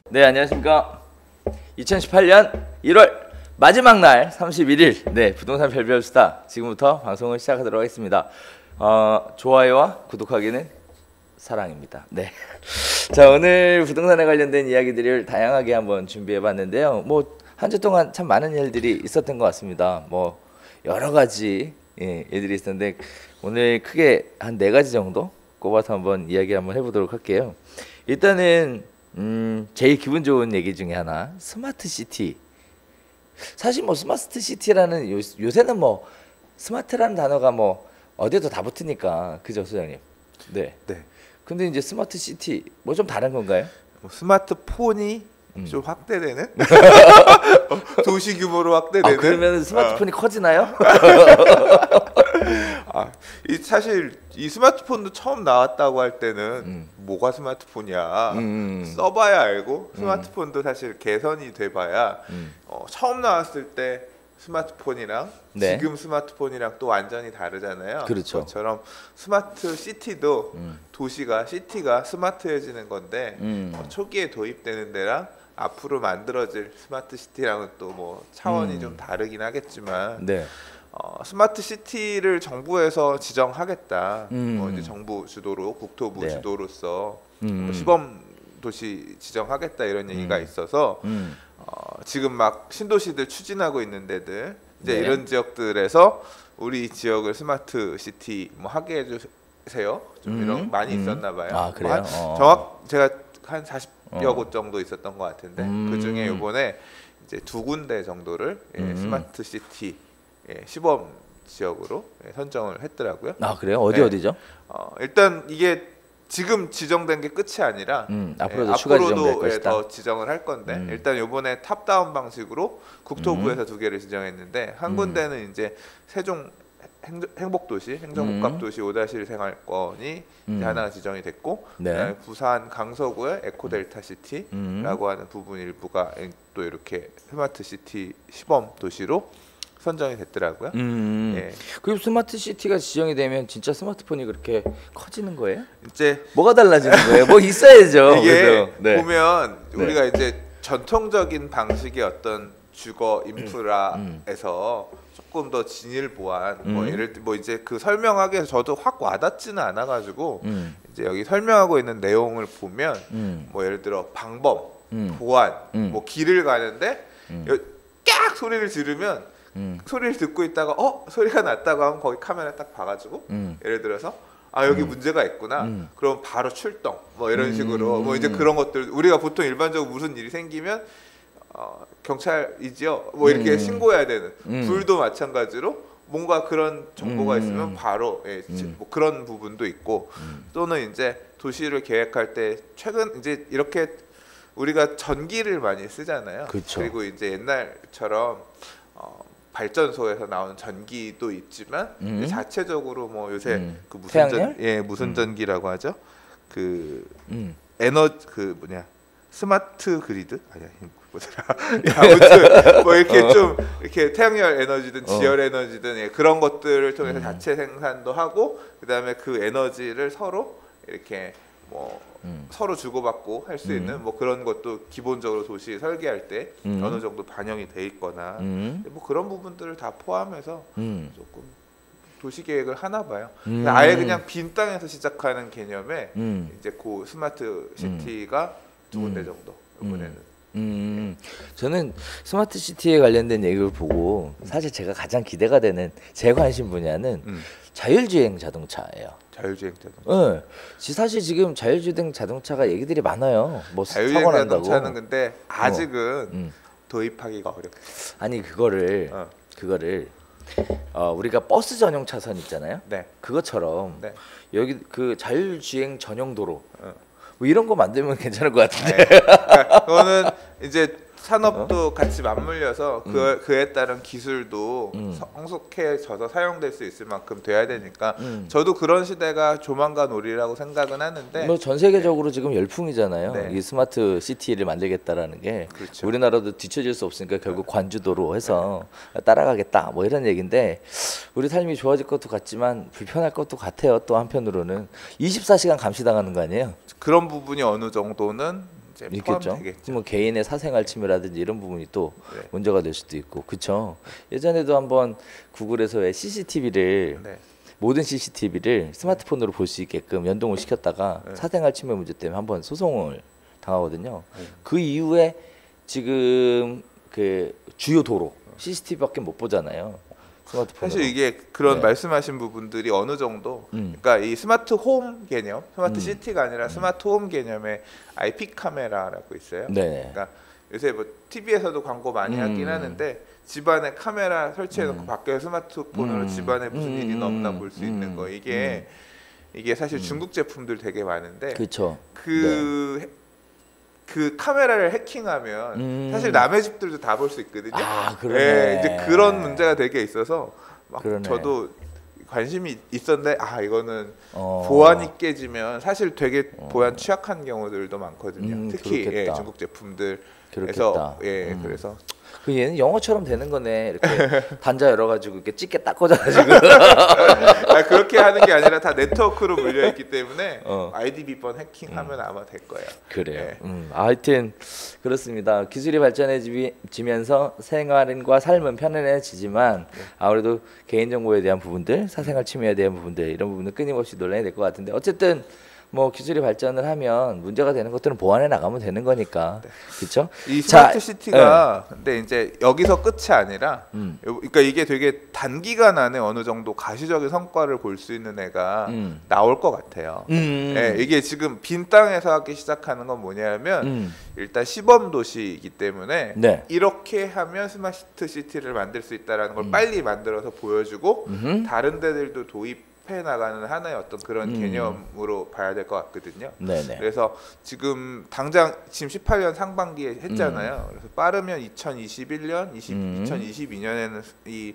네, 안녕하십니까. 2018년 1월 마지막 날 31일 네, 부동산 별별 수다 지금부터 방송을 시작하도록 하겠습니다. 좋아요와 구독하기는 사랑입니다. 네. 자, 오늘 부동산에 관련된 이야기들을 다양하게 한번 준비해 봤는데요. 뭐 한 주 동안 참 많은 일들이 있었던 것 같습니다. 뭐 여러 가지 일들이 있었는데 오늘 크게 한 4가지 정도 꼽아서 한번 이야기 한번 해보도록 할게요. 일단은 제일 기분 좋은 얘기 중에 하나, 스마트 시티. 사실 뭐 스마트 시티라는 요새는 뭐 스마트라는 단어가 뭐 어디에도 다 붙으니까, 그죠, 소장님? 네. 네. 근데 이제 스마트 시티 뭐 좀 다른 건가요? 뭐 스마트폰이 좀 확대되는 도시 규모로 확대되는. 그러면 스마트폰이 커지나요? 사실 이 스마트폰도 처음 나왔다고 할 때는 뭐가 스마트폰이야 써봐야 알고, 스마트폰도 사실 개선이 돼봐야 처음 나왔을 때 스마트폰이랑 네. 지금 스마트폰이랑 또 완전히 다르잖아요. 그렇죠. 그것처럼 스마트 시티도 도시가, 시티가 스마트해지는 건데 초기에 도입되는 데랑 앞으로 만들어질 스마트 시티랑은 또 뭐 차원이 좀 다르긴 하겠지만, 네. 스마트 시티를 정부에서 지정하겠다. 뭐 이제 정부 주도로, 국토부 네. 주도로서 뭐 시범 도시 지정하겠다 이런 얘기가 있어서 지금 막 신도시들 추진하고 있는 데들, 이제 네. 이런 지역들에서 우리 지역을 스마트 시티 뭐 하게 해주세요. 좀 이런 많이 있었나 봐요. 아, 그래요? 제가 한 40여 곳 정도 있었던 것 같은데 그 중에 이번에 이제 2군데 정도를 스마트 시티 시범 지역으로 선정을 했더라고요. 아, 그래요? 어디죠? 일단 이게 지금 지정된 게 끝이 아니라 앞으로도 추가 지정될 것이다. 더 지정을 할 건데 일단 이번에 탑다운 방식으로 국토부에서 2개를 지정했는데, 한 군데는 이제 세종 행복도시, 행정복합도시 5-1 생활권이 이제 하나가 지정이 됐고, 네. 그다음에 부산 강서구의 에코델타 시티라고 하는 부분 일부가 또 이렇게 스마트 시티 시범 도시로 선정이 됐더라고요. 예. 그리고 스마트 시티가 지정이 되면 진짜 스마트폰이 그렇게 커지는 거예요? 이제 뭐가 달라지는 거예요? 뭐 있어야죠. 이게 그래서. 네. 보면 네. 우리가 이제 전통적인 방식의 어떤 주거 인프라에서 조금 더 진일 보완, 뭐 예를 들어 뭐 이제 그 설명하기에 저도 확 와닿지는 않아가지고 이제 여기 설명하고 있는 내용을 보면 뭐 예를 들어 방범, 보안, 뭐 길을 가는데 깍 소리를 지르면 소리를 듣고 있다가 소리가 났다고 하면 거기 카메라 딱 봐가지고 예를 들어서 여기 문제가 있구나. 그럼 바로 출동. 뭐 이런 식으로 뭐 이제 그런 것들, 우리가 보통 일반적으로 무슨 일이 생기면 경찰이지요. 뭐 이렇게 신고해야 되는. 불도 마찬가지로 뭔가 그런 정보가 있으면 바로 뭐 그런 부분도 있고, 또는 이제 도시를 계획할 때 최근 이제 이렇게 우리가 전기를 많이 쓰잖아요. 그쵸. 그리고 이제 옛날처럼 발전소에서 나오는 전기도 있지만 자체적으로 뭐 요새 그 무슨 무슨 전기라고 하죠? 그 그 뭐냐, 스마트 그리드 아니야, 아무튼 뭐 이렇게 좀 이렇게 태양열 에너지든 지열 에너지든 그런 것들을 통해서 자체 생산도 하고, 그다음에 그 에너지를 서로 이렇게 뭐 서로 주고받고 할 수 있는 뭐 그런 것도 기본적으로 도시 설계할 때 어느 정도 반영이 돼 있거나 뭐 그런 부분들을 다 포함해서 조금 도시 계획을 하나 봐요. 아예 그냥 빈 땅에서 시작하는 개념에 이제 그 스마트 시티가 2군데 정도 이번에는. 저는 스마트 시티에 관련된 얘기를 보고 사실 제가 가장 기대가 되는 제 관심 분야는 자율주행 자동차예요. 자율주행 자동차. 네. 사실 지금 자율주행 자동차가 얘기들이 많아요. 뭐 자율주행 사고 난다고. 자동차는 근데 아직은 도입하기가 어렵죠. 아니 그거를 우리가 버스 전용 차선 있잖아요. 네. 그것처럼 네. 여기 그 자율주행 전용 도로 뭐 이런 거 만들면 괜찮을 것 같은데. 그러니까 그거는 이제 산업도 같이 맞물려서 그에 따른 기술도 성숙해져서 사용될 수 있을 만큼 돼야 되니까 저도 그런 시대가 조만간 오리라고 생각은 하는데 뭐 전 세계적으로 지금 열풍이잖아요. 네. 이 스마트 시티를 만들겠다라는 게 그렇죠. 우리나라도 뒤처질 수 없으니까 결국 관주도로 해서 따라가겠다 뭐 이런 얘기인데 우리 삶이 좋아질 것도 같지만 불편할 것도 같아요. 또 한편으로는 24시간 감시당하는 거 아니에요? 그런 부분이 어느 정도는 이제 있겠죠. 포함되겠죠. 뭐 개인의 사생활 침해라든지 이런 부분이 또 네. 문제가 될 수도 있고, 그렇죠. 예전에도 한번 구글에서 왜 CCTV를 네. 모든 CCTV를 스마트폰으로 볼 수 있게끔 연동을 시켰다가 네. 사생활 침해 문제 때문에 한번 소송을 당하거든요. 그 이후에 지금 그 주요 도로 CCTV밖에 못 보잖아요. 스마트폰으로. 사실 이게 그런 네. 말씀하신 부분들이 어느 정도 그러니까 이 스마트 홈 개념, 스마트 시티가 아니라 스마트 홈 개념의 IP 카메라라고 있어요. 네. 그러니까 요새 뭐 TV에서도 광고 많이 하긴 하는데 집안에 카메라 설치해놓고 밖에 스마트폰으로 집안에 무슨 일이 없나 볼 수 있는 거 이게 사실 중국 제품들 되게 많은데 그렇죠. 그 카메라를 해킹하면 사실 남의 집들도 다 볼 수 있거든요. 아, 그러네. 예, 이제 그런 문제가 되게 있어서 막 그러네. 저도 관심이 있었는데 이거는 어. 보안이 깨지면 사실 되게 보안 취약한 경우들도 많거든요. 특히 그렇겠다. 중국 제품들에서 그렇겠다. 그래서 그 얘는 영어처럼 되는 거네. 이렇게 단자 열어가지고 이렇게 찌개 딱 꽂아가지고. 그렇게 하는 게 아니라 다 네트워크로 물려 있기 때문에 아이디 비번 해킹하면 아마 될 거예요. 그래요. 네. 하여튼 그렇습니다. 기술이 발전해지면서 생활과 삶은 편안해지지만 아무래도 개인정보에 대한 부분들, 사생활 침해에 대한 부분들 이런 부분은 끊임없이 논란이 될 것 같은데 어쨌든 뭐 기술이 발전을 하면 문제가 되는 것들은 보완해 나가면 되는 거니까. 그렇죠? 이 스마트 시티가 근데 이제 여기서 끝이 아니라 그러니까 이게 되게 단기간 안에 어느 정도 가시적인 성과를 볼 수 있는 애가 나올 것 같아요. 예, 이게 지금 빈 땅에서 하기 시작하는 건 뭐냐면 일단 시범 도시이기 때문에 네. 이렇게 하면 스마트 시티를 만들 수 있다라는 걸 빨리 만들어서 보여주고 다른 데들도 도입해 나가는 하나의 어떤 그런 개념으로 봐야 될 것 같거든요. 네네. 그래서 지금 당장 지금 18년 상반기에 했잖아요. 그래서 빠르면 2021년, 2022년에는 이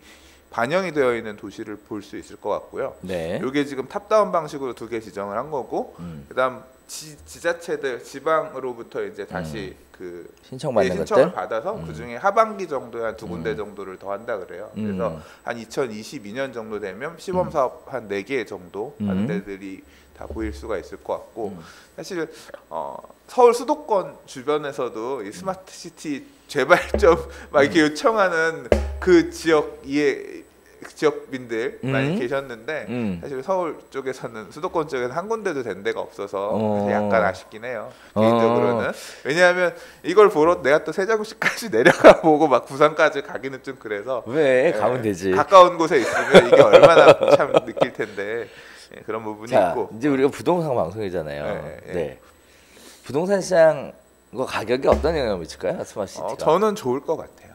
반영이 되어 있는 도시를 볼 수 있을 것 같고요. 네. 이게 지금 탑다운 방식으로 2개 지정을 한 거고, 그다음 지자체들 지방으로부터 이제 다시 그 신청받는 신청을 것들? 받아서 그 중에 하반기 정도에 한 2군데 정도를 더 한다 그래요. 그래서 한 2022년 정도 되면 시범 사업 한 4개 정도 하는 데들이 다 보일 수가 있을 것 같고 사실 서울 수도권 주변에서도 이 스마트 시티 제발 좀 막 이렇게 요청하는 그 지역민들 많이 계셨는데 사실 서울 쪽에서는 수도권 쪽에는 한 군데도 된 데가 없어서 약간 아쉽긴 해요. 개인적으로는. 왜냐하면 이걸 보러 내가 또 세자구시까지 내려가 보고 막 부산까지 가기는 좀 그래서 왜 가면 되지. 가까운 곳에 있으면 이게 얼마나 참 느낄 텐데 그런 부분이 자, 있고. 이제 우리가 부동산 방송이잖아요. 네. 네. 부동산 시장 가격에 어떤 영향을 미칠까요? 스마트 시티가. 저는 좋을 것 같아요.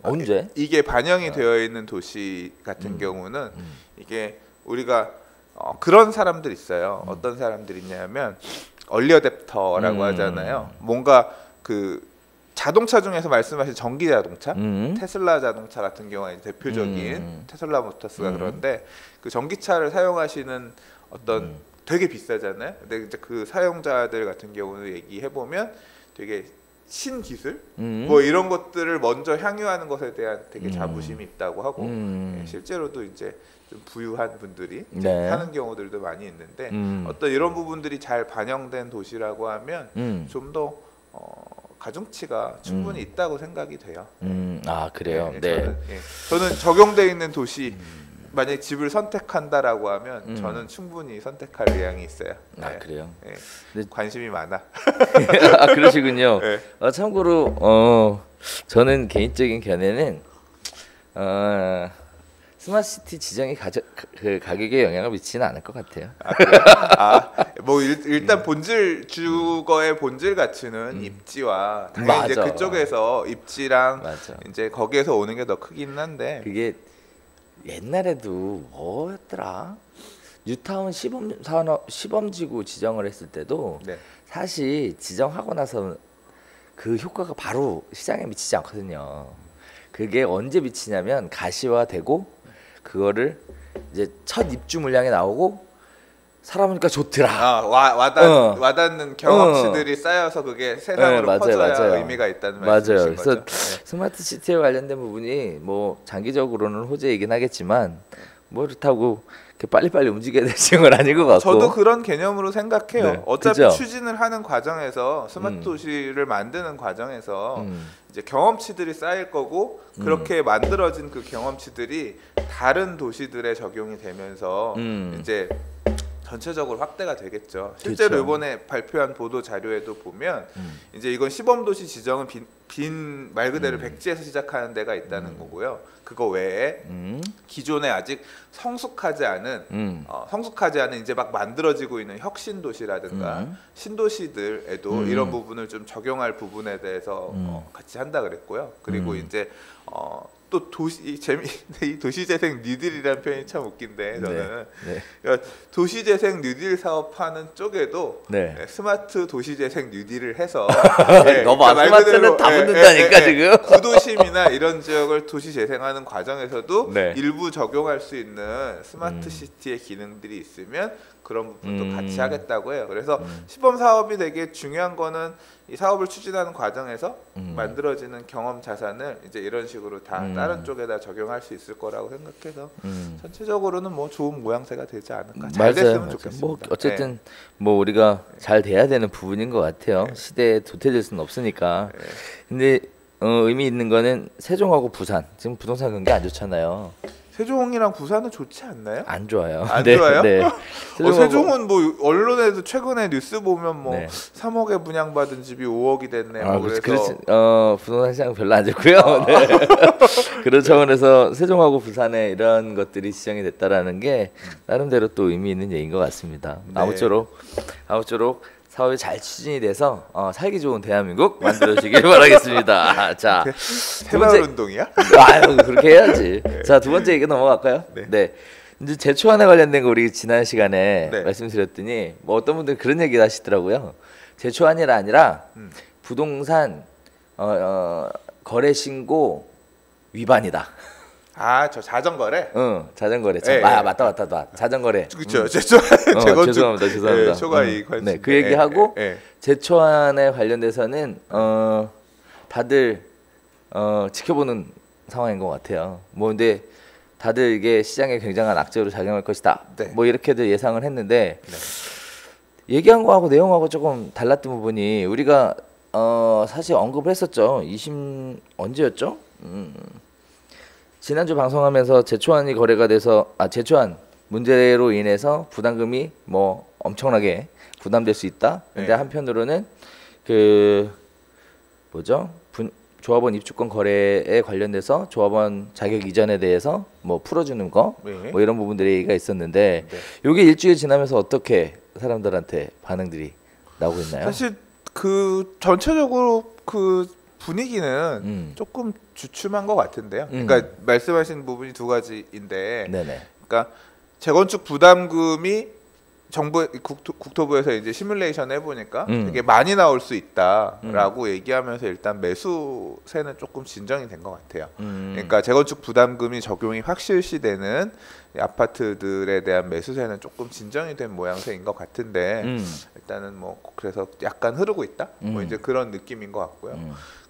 언제? 이게 반영이 되어 있는 도시 같은 경우는 이게 우리가 그런 사람들 있어요. 어떤 사람들 있냐면 얼리 어댑터라고 하잖아요. 뭔가 그 자동차 중에서 말씀하신 전기 자동차, 테슬라 자동차 같은 경우가 대표적인 테슬라 모터스가 그런데 그 전기차를 사용하시는 어떤 되게 비싸잖아요. 근데 이제 그 사용자들 같은 경우는 얘기해 보면 되게 신기술 뭐 이런 것들을 먼저 향유하는 것에 대한 되게 자부심이 있다고 하고 실제로도 이제 좀 부유한 분들이 네. 하는 경우들도 많이 있는데 어떤 이런 부분들이 잘 반영된 도시라고 하면 좀 더 가중치가 충분히 있다고 생각이 돼요. 아 그래요. 네. 저는 적용돼 있는 도시 만약 집을 선택한다라고 하면 저는 충분히 선택할 의향이 있어요. 아 그래요. 네. 네. 관심이 많아. 아 그러시군요. 네. 참고로 저는 개인적인 견해는 스마트 시티 지정이 그 가격에 영향을 미치지는 않을 것 같아요. 뭐 일단 본질 주거의 본질 가치는 입지와 당연히 이제 맞아. 그쪽에서 입지랑 맞아. 이제 거기에서 오는 게 더 크긴 한데 그게 옛날에도 뭐였더라? 뉴타운 시범지구 지정을 했을 때도 네. 사실 지정하고 나서 그 효과가 바로 시장에 미치지 않거든요. 그게 언제 미치냐면 가시화되고 그거를 이제 첫 입주 물량이 나오고 살아보니까 좋더라. 와닿는 경험치들이 쌓여서 그게 세상으로 맞아요, 퍼져야 맞아요. 의미가 있다는 맞아요. 말씀이신 그래서 거죠. 네. 스마트 시티에 관련된 부분이 뭐 장기적으로는 호재이긴 하겠지만 뭐 그렇다고 이렇게 빨리빨리 움직여야 되는 건 아닌 것 같고. 저도 그런 개념으로 생각해요. 네, 어차피 그죠? 추진을 하는 과정에서 스마트 도시를 만드는 과정에서 음. 이제 경험치들이 쌓일 거고 그렇게 만들어진 그 경험치들이 다른 도시들에 적용이 되면서 이제 전체적으로 확대가 되겠죠. 실제로 그렇죠. 이번에 발표한 보도 자료에도 보면 이제 이건 시범도시 지정은 빈 말 그대로 백지에서 시작하는 데가 있다는 거고요. 그거 외에 기존에 아직 성숙하지 않은 이제 막 만들어지고 있는 혁신 도시라든가 신도시들에도 이런 부분을 좀 적용할 부분에 대해서 같이 한다 그랬고요. 그리고 이제 또 이 도시재생 뉴딜이라는 표현이 참 웃긴데 저는 그러니까 도시재생 뉴딜 사업하는 쪽에도 스마트 도시재생 뉴딜을 해서 너무 스마트는 다 붙는다니까 지금. 구도심이나 이런 지역을 도시재생하는 과정에서도 네. 일부 적용할 수 있는 스마트 시티의 기능들이 있으면 그런 부분도 같이 하겠다고 해요. 그래서 시범 사업이 되게 중요한 거는 이 사업을 추진하는 과정에서 만들어지는 경험 자산을 이제 이런 식으로 다 다른 쪽에다 적용할 수 있을 거라고 생각해서 전체적으로는 뭐 좋은 모양새가 되지 않을까. 잘 됐으면 좋겠습니다. 뭐 어쨌든 뭐 우리가 잘 돼야 되는 부분인 것 같아요. 시대에 도태될 수는 없으니까. 근데 의미 있는 거는 세종하고 부산 지금 부동산 경기 안 좋잖아요. 세종이랑 부산은 좋지 않나요? 안 좋아요. 안 좋아요? 네. 세종은 뭐 언론에도 최근에 뉴스 보면 뭐 네. 3억에 분양받은 집이 5억이 됐네. 뭐 그래서 부동산 시장 별로 안 좋고요. 네. 그런 차원에서 세종하고 부산에 이런 것들이 지정이 됐다라는 게 나름대로 또 의미 있는 얘기인 것 같습니다. 네. 아무쪼록 사업이 잘 추진이 돼서 살기 좋은 대한민국 만들어지길 바라겠습니다. 자, 새마을운동이야? 아유 그렇게 해야지. 자, 두 번째 얘기 넘어갈까요? 네. 이제 제초안에 관련된 거 우리 지난 시간에 말씀드렸더니 뭐 어떤 분들 그런 얘기 하시더라고요. 제초안이라 아니라 부동산 거래 신고 위반이다. 저 자전거래? 자전거래. 맞다. 자전거래. 그렇죠. 죄송합니다. 초과이익 네, 그 얘기하고 제초안에 관련돼서는 다들 지켜보는 상황인 것 같아요. 뭐 근데 다들 이게 시장에 굉장한 악재로 작용할 것이다. 뭐 이렇게들 예상을 했는데 얘기한 거하고 내용하고 조금 달랐던 부분이 우리가 사실 언급을 했었죠. 언제였죠? 지난주 방송하면서 제초안이 거래가 돼서 제초안 문제로 인해서 부담금이 뭐 엄청나게 부담될 수 있다. 근데 한편으로는 조합원 입주권 거래에 관련돼서 조합원 자격 이전에 대해서 뭐 풀어주는 거, 뭐 이런 부분들의 얘기가 있었는데 이게 일주일 지나면서 어떻게 사람들한테 반응들이 나오고 있나요? 사실 그 전체적으로 그 분위기는 조금 주춤한 것 같은데요. 그러니까 말씀하신 부분이 두 가지인데, 그러니까 재건축 부담금이 정부 국토부에서 이제 시뮬레이션 해보니까 되게 많이 나올 수 있다라고 얘기하면서 일단 매수세는 조금 진정이 된 것 같아요. 그러니까 재건축 부담금이 적용이 확실시되는 아파트들에 대한 매수세는 조금 진정이 된 모양새인 것 같은데 일단은 뭐 그래서 약간 흐르고 있다. 뭐 이제 그런 느낌인 것 같고요.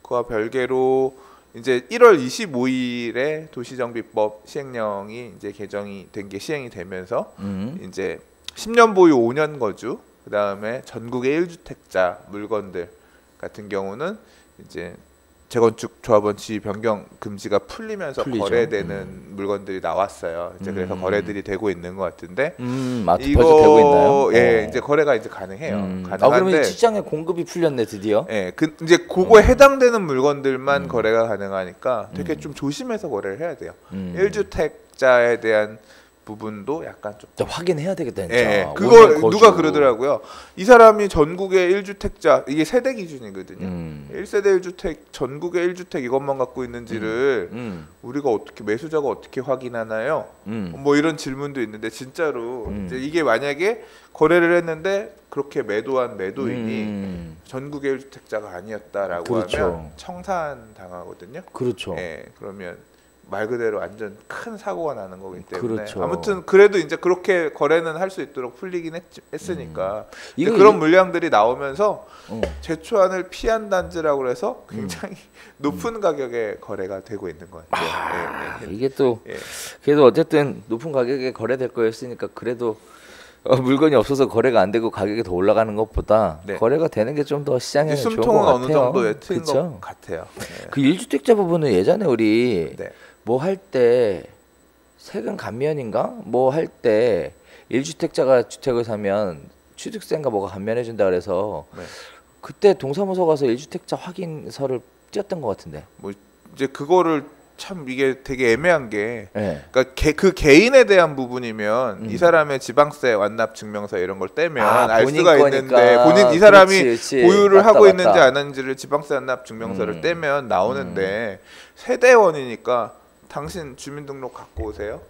그와 별개로 이제 1월 25일에 도시정비법 시행령이 이제 개정이 된 게 시행이 되면서 이제 10년 보유 5년 거주 그다음에 전국의 1주택자 물건들 같은 경우는 이제 재건축 조합원 지위 변경 금지가 풀리면서 거래되는 물건들이 나왔어요. 이제 그래서 거래들이 되고 있는 것 같은데 벌써 되고 있나요? 이제 거래가 이제 가능해요. 가능한데 그러면 시장에 공급이 풀렸네 드디어. 이제 그거에 해당되는 물건들만 거래가 가능하니까 되게 좀 조심해서 거래를 해야 돼요. 1주택자에 대한 부분도 약간 좀 확인해야 되겠다 진짜. 예, 그거 누가 그러더라고요. 이 사람이 전국의 1주택자 이게 세대 기준이거든요. 1세대 1주택 전국의 1주택 이것만 갖고 있는지를 우리가 어떻게 매수자가 어떻게 확인하나요? 뭐 이런 질문도 있는데 진짜로 이제 이게 만약에 거래를 했는데 그렇게 매도한 매도인이 전국의 1주택자가 아니었다라고 그렇죠. 하면 청산 당하거든요. 그렇죠. 예, 그러면 말 그대로 완전 큰 사고가 나는 거기 때문에 그렇죠. 아무튼 그래도 이제 그렇게 거래는 할 수 있도록 풀리긴 했으니까 이거 그런 물량들이 나오면서 제초안을 피한 단지라고 해서 굉장히 높은 가격에 거래가 되고 있는 것 같아요. 예, 예. 이게 또 예. 그래도 어쨌든 높은 가격에 거래될 거였으니까 그래도 물건이 없어서 거래가 안 되고 가격이 더 올라가는 것보다 네. 거래가 되는 게 좀 더 시장에 좋은 것 숨통은 같아요. 어느 정도에 트인 그쵸? 것 같아요. 예. 그 1주택자 부분은 예전에 우리 네. 뭐 할 때 세금 감면인가 뭐 할 때 1주택자가 주택을 사면 취득세인가 뭐가 감면해 준다 그래서 네. 그때 동사무소 가서 1주택자 확인서를 띄었던 것 같은데. 뭐 이제 그거를 참 이게 되게 애매한 게 네. 그러니까 그 개인에 대한 부분이면 이 사람의 지방세 완납 증명서 이런 걸 떼면 알 본인 수가 거니까. 있는데 본인 이 사람이 그렇지. 보유를 맞다, 하고 맞다. 있는지 안 하는지를 지방세 완납 증명서를 떼면 나오는데 세대원이니까 당신 주민등록 갖고 오세요.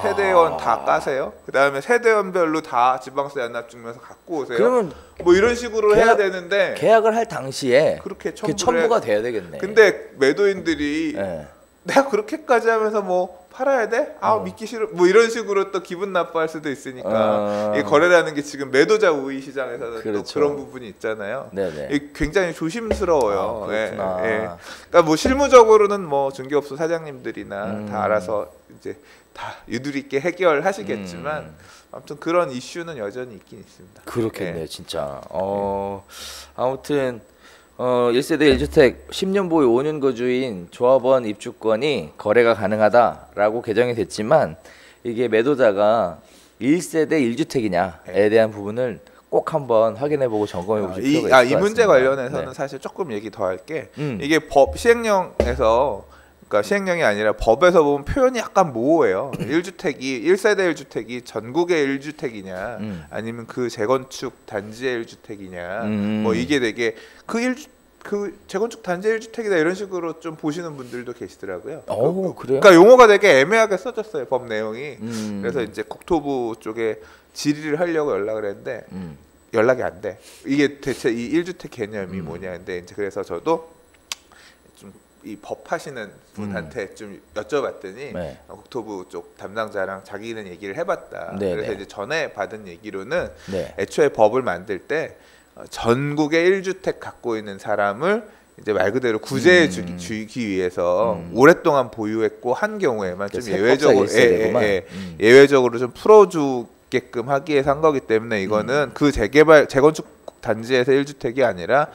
세대원 다 까세요. 그 다음에 세대원별로 다 지방세 완납 증명서 갖고 오세요. 그러면 뭐 이런 식으로 해야 되는데 계약을 할 당시에 그렇게 그게 첨부가 돼야 되겠네. 근데 매도인들이 네. 내가 그렇게까지 하면서 뭐 팔아야 돼? 아 믿기 싫어. 뭐 이런 식으로 또 기분 나빠할 수도 있으니까 이 거래라는 게 지금 매도자 우위 시장에서는 그렇죠. 또 그런 부분이 있잖아요. 네네. 이게 굉장히 조심스러워요. 그렇구나. 그러니까 뭐 실무적으로는 뭐 중개업소 사장님들이나 다 알아서 이제 다 유두리 있게 해결하시겠지만 아무튼 그런 이슈는 여전히 있긴 있습니다. 그렇겠네요, 예. 진짜. 아무튼 1세대 1주택 10년 보유 5년 거주인 조합원 입주권이 거래가 가능하다라고 개정이 됐지만 이게 매도자가 1세대 1주택이냐에 대한 부분을 꼭 한번 확인해보고 점검해보실 필요가 있을 것 같습니다. 이 문제 관련해서는 네. 사실 조금 얘기 더 할게. 음. 이게 법 시행령에서 그러니까 시행령이 아니라 법에서 보면 표현이 약간 모호해요. 1주택이 1세대 1주택이 전국의 1주택이냐 아니면 그 재건축 단지의 1주택이냐 뭐 이게 되게 그 재건축 단지의 1주택이다 이런 식으로 좀 보시는 분들도 계시더라고요. 그래요? 그러니까 용어가 되게 애매하게 써졌어요. 법 내용이. 그래서 이제 국토부 쪽에 질의를 하려고 연락을 했는데 연락이 안 돼. 이게 대체 이 1주택 개념이 뭐냐인데 이제 그래서 저도 좀 이 법 하시는 분한테 좀 여쭤봤더니 네. 국토부 쪽 담당자랑 자기는 얘기를 해봤다. 네네. 그래서 이제 전에 받은 얘기로는 네. 애초에 법을 만들 때 전국에 1주택 갖고 있는 사람을 이제 말 그대로 구제해 주기 위해서 오랫동안 보유했고 한 경우에만 좀 예외적으로 예외적으로 좀 풀어주게끔 하기 위해서 한 거기 때문에 이거는 그 재건축 단지에서 1주택이 아니라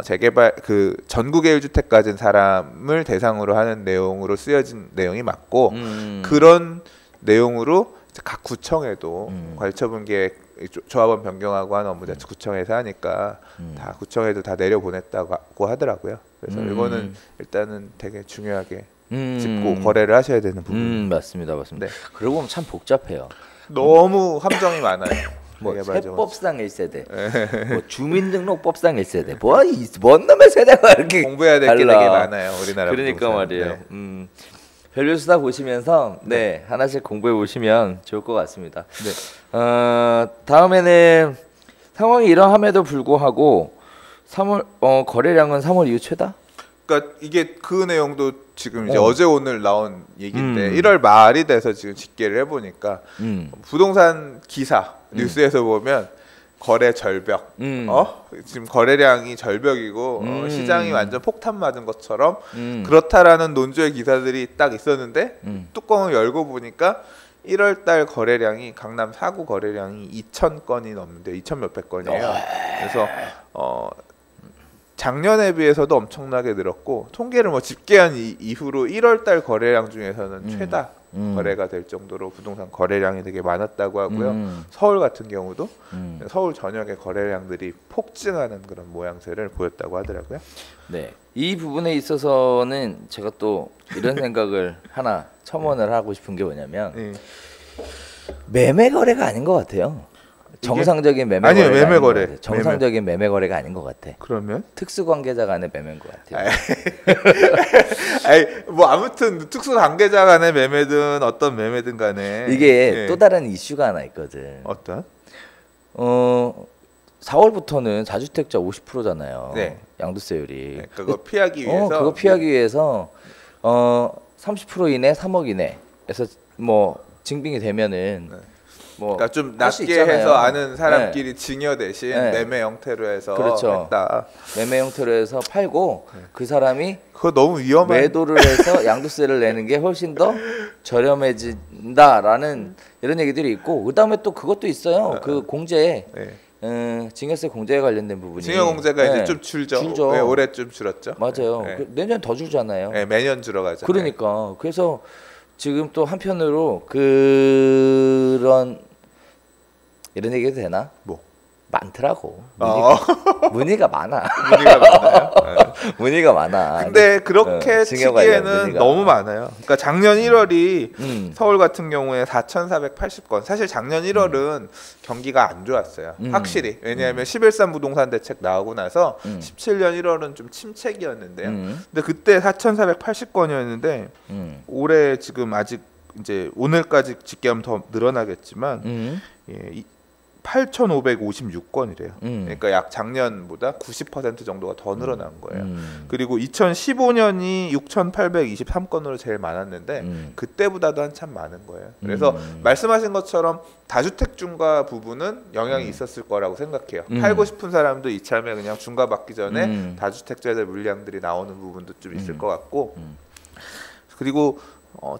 재개발 그 전국의 1주택 가진 사람을 대상으로 하는 내용으로 쓰여진 내용이 맞고 그런 내용으로 각 구청에도 관리처분 계획 조합원 변경하고 하는 업무 자체 구청에서 하니까 다 구청에도 다 내려보냈다고 하더라고요. 그래서 이거는 일단은 되게 중요하게 짚고 거래를 하셔야 되는 부분. 맞습니다. 네. 그러고 보면 참 복잡해요. 너무 함정이 많아요. 뭐 재개발적으로. 세법상 1세대, 뭐 주민등록법상 1세대, 뭔 놈의 세대가 이렇게 공부해야 될 게 되게 많아요. 우리나라 그러니까 부동산. 말이에요. 네. 별별 수다 보시면서 하나씩 공부해 보시면 좋을 것 같습니다. 네. 다음에는 상황이 이러함에도 불구하고 3월 거래량은 3월 이후 최다? 그러니까 이게 그 내용도 지금 이제 어제 오늘 나온 얘기인데 1월 말이 돼서 지금 집계를 해보니까 부동산 기사 뉴스에서 보면 거래 절벽, 지금 거래량이 절벽이고 시장이 완전 폭탄 맞은 것처럼 그렇다라는 논조의 기사들이 딱 있었는데 뚜껑을 열고 보니까 1월달 거래량이 강남 4구 거래량이 2,000건이 넘는데 2,000 몇백 건이에요. 그래서 작년에 비해서도 엄청나게 늘었고 통계를 뭐 집계한 이후로 1월달 거래량 중에서는 최다 거래가 될 정도로 부동산 거래량이 되게 많았다고 하고요. 서울 같은 경우도 서울 전역의 거래량들이 폭증하는 그런 모양새를 보였다고 하더라고요. 네, 이 부분에 있어서는 제가 또 이런 생각을 하나 첨언을 하고 싶은 게 뭐냐면 매매 거래가 아닌 것 같아요. 정상적인 매매 아니요, 거래가 매매 아닌 것 거래. 같아요. 정상적인 매매 거래가 아닌 것 같아. 그러면 특수 관계자 간의 매매인 것 같아요. 아니 뭐 아무튼 특수 관계자 간의 매매든 어떤 매매든 간에 이게 예. 또 다른 이슈가 하나 있거든. 어떤? 4월부터는 다주택자 50%잖아요. 네. 양도세율이. 네, 그거 피하기 위해서 그거 피하기 위해서 30% 이내, 3억 이내에서 뭐 증빙이 되면은 네. 뭐 그러니까 좀 할수 낮게 있잖아요. 해서 아는 사람끼리 증여 대신 네. 매매 형태로 해서 그렇죠. 했다. 매매 형태로 해서 팔고 그 사람이 그거 너무 위험한. 매도를 해서 양도세를 내는 게 훨씬 더 저렴해진다라는 이런 얘기들이 있고 그다음에 또 그것도 있어요. 그 공제 네. 증여세 공제에 관련된 부분이 증여 공제가 네. 이제 좀 줄죠. 줄죠. 네, 올해 좀 줄었죠. 맞아요. 네. 그 내년 더 줄잖아요. 네, 매년 줄어가죠. 그러니까 그래서 지금 또 한편으로 그런 이런 얘기도 되나? 뭐? 많더라고. 문의가 문의가 많아. 많아요. 네. 문의가 많아. 근데 그렇게 증여 관련 치기에는 문의가 너무 많아. 많아요. 그러니까 작년 1월이 음. 서울 같은 경우에 4,480건. 사실 작년 1월은 경기가 안 좋았어요. 확실히. 왜냐하면 11.3 부동산 대책 나오고 나서 17년 1월은 좀 침체기였는데요. 근데 그때 4,480건이었는데 올해 지금 아직 이제 오늘까지 집계하면 더 늘어나겠지만 예, 8,556건이래요. 그러니까 약 작년보다 90% 정도가 더 늘어난 거예요. 그리고 2015년이 6,823건으로 제일 많았는데 그때보다도 한참 많은 거예요. 그래서 말씀하신 것처럼 다주택 중과 부분은 영향이 있었을 거라고 생각해요. 팔고 싶은 사람도 이참에 그냥 중과 받기 전에 다주택자들 물량들이 나오는 부분도 좀 있을 것 같고 그리고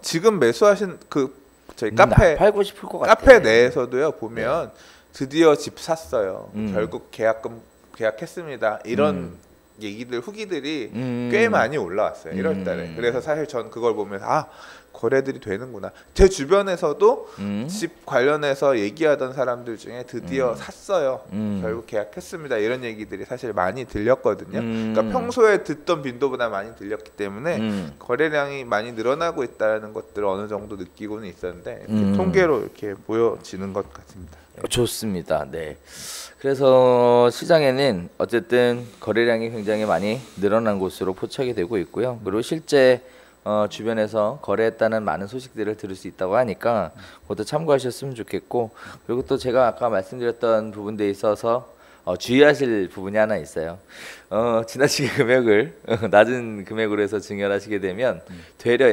지금 매수하신 그 저희 카페 팔고 싶을 것 같아. 카페 내에서도요 보면 드디어 집 샀어요. 결국 계약했습니다. 이런 얘기들 후기들이 꽤 많이 올라왔어요. 1월달에. 그래서 사실 전 그걸 보면서 거래들이 되는구나. 제 주변에서도 집 관련해서 얘기하던 사람들 중에 드디어 샀어요. 결국 계약했습니다. 이런 얘기들이 사실 많이 들렸거든요. 그러니까 평소에 듣던 빈도보다 많이 들렸기 때문에 거래량이 많이 늘어나고 있다는 것들을 어느 정도 느끼고는 있었는데 이렇게 통계로 이렇게 보여지는 것 같습니다. 좋습니다. 네. 그래서 시장에는 어쨌든 거래량이 굉장히 많이 늘어난 것으로 포착이 되고 있고요. 그리고 실제 주변에서 거래했다는 많은 소식들을 들을 수 있다고 하니까 그것도 참고하셨으면 좋겠고 그리고 또 제가 아까 말씀드렸던 부분에 있어서 주의하실 부분이 하나 있어요. 지나치게 금액을 낮은 금액으로 해서 증여하시게 되면 되려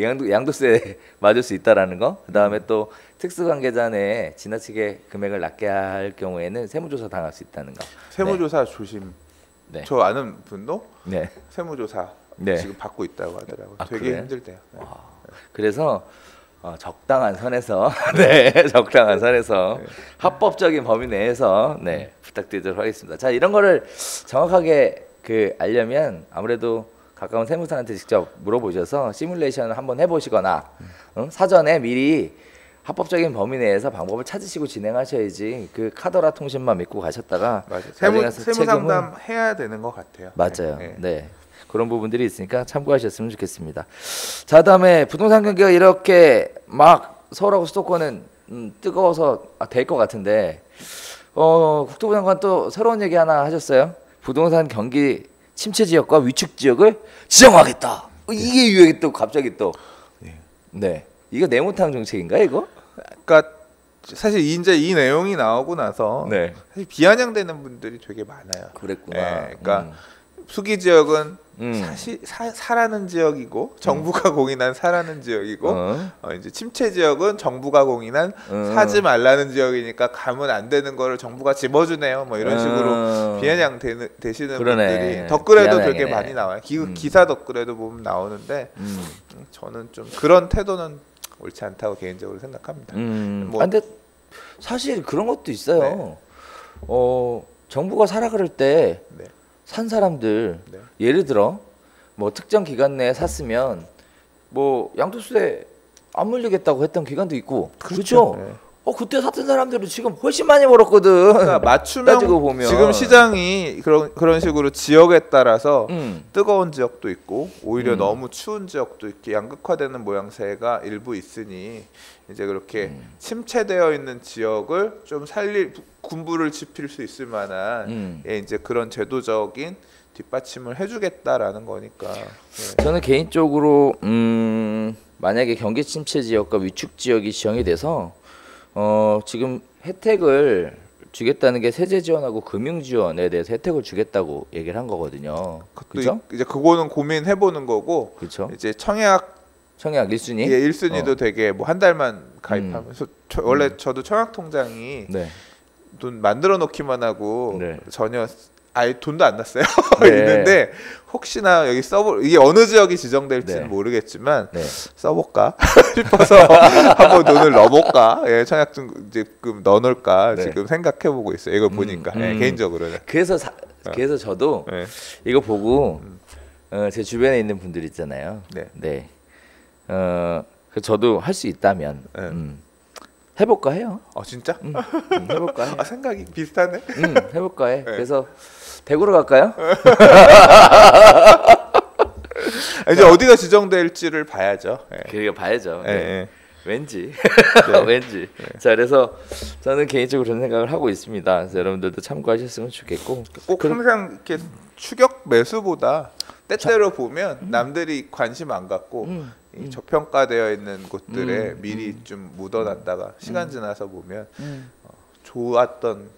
양도세 맞을 수 있다라는 거. 그다음에 또 특수관계자 내에 지나치게 금액을 낮게 할 경우에는 세무조사 당할 수 있다는 거. 세무조사 조심. 네. 저 아는 분도 네. 세무조사 네. 지금 받고 있다고 하더라고요. 되게 그래요? 힘들대요. 네. 그래서 적당한 선에서 네, 적당한 선에서 합법적인 범위 내에서 네, 부탁드리도록 하겠습니다. 자, 이런 거를 정확하게 알려면 아무래도 가까운 세무사한테 직접 물어보셔서 시뮬레이션을 한번 해보시거나 사전에 미리 합법적인 범위 내에서 방법을 찾으시고 진행하셔야지 그 카더라 통신만 믿고 가셨다가 맞아요. 세무 상담 해야 되는 것 같아요. 맞아요. 네. 그런 부분들이 있으니까 참고하셨으면 좋겠습니다. 자, 다음에 부동산 경기가 이렇게 막 서울하고 수도권은 뜨거워서 될 것 같은데 국토부 장관 또 새로운 얘기 하나 하셨어요. 부동산 경기 침체 지역과 위축 지역을 지정하겠다. 이게 유행이 또 갑자기 또 네. 이거 네모탕 정책인가 이거? 그러니까 사실 이제 이 내용이 나오고 나서 네. 사실 비아냥되는 분들이 되게 많아요. 그랬구나. 네, 그러니까 수기 지역은 사실 사라는 지역이고 정부가 공인한 사라는 지역이고 이제 침체 지역은 정부가 공인한 사지 말라는 지역이니까 가면 안 되는 거를 정부가 집어주네요. 뭐 이런 식으로 비아냥 되시는 분들이 댓글에도 되게 많이 나와요. 기사 댓글에도 보면 나오는데 저는 좀 그런 태도는 옳지 않다고 개인적으로 생각합니다. 뭐 근데 사실 그런 것도 있어요. 네. 정부가 사라 그럴 때 산 사람들 예를 들어 뭐 특정 기간 내에 샀으면 뭐 양도세 안 물리겠다고 했던 기간도 있고 그렇죠. 그때 샀던 사람들은 지금 훨씬 많이 벌었거든. 그러니까 맞춤형 보면. 지금 시장이 그런 식으로 지역에 따라서 뜨거운 지역도 있고 오히려 너무 추운 지역도 이렇게 양극화되는 모양새가 일부 있으니 이제 그렇게 침체되어 있는 지역을 좀 군부를 지필 수 있을 만한 이제 그런 제도적인 뒷받침을 해주겠다라는 거니까. 저는 개인적으로 만약에 경기 침체 지역과 위축 지역이 지정이 돼서 지금 혜택을 주겠다는 게 세제 지원하고 금융 지원에 대해서 혜택을 주겠다고 얘기를 한 거거든요. 그렇죠? 이제 그거는 고민해 보는 거고. 그렇죠. 이제 청약 1순위? 예, 1순위도 되게 뭐 한 달만 가입하면서 원래 저도 청약 통장이 네. 돈 만들어 놓기만 하고 네. 전혀 아예 돈도 안 났어요. 네. 있는데 혹시나 여기 이게 어느 지역이 지정될지는 네. 모르겠지만 네. 써볼까 싶어서 한번 돈을 넣어볼까, 예, 청약금 넣어놓을까 네. 지금 생각해보고 있어요. 이걸 보니까 예, 개인적으로는. 그래서 저도 네. 이거 보고 제 주변에 있는 분들 있잖아요. 네. 저도 할 수 있다면 해볼까 해요. 진짜? 해볼까 해. 생각이 비슷하네. 해볼까 해. 그래서 대구로 갈까요? 이제 어디가 지정될지를 봐야죠. 그러니까 봐야죠. 예, 네. 예. 왠지 왠지. 자, 그래서 저는 개인적으로 그런 생각을 하고 있습니다. 그래서 여러분들도 참고하셨으면 좋겠고, 꼭 항상 이렇게 추격 매수보다 때때로 보면 남들이 관심 안 갖고 이 저평가되어 있는 곳들에 미리 좀 묻어놨다가 시간 지나서 보면 좋았던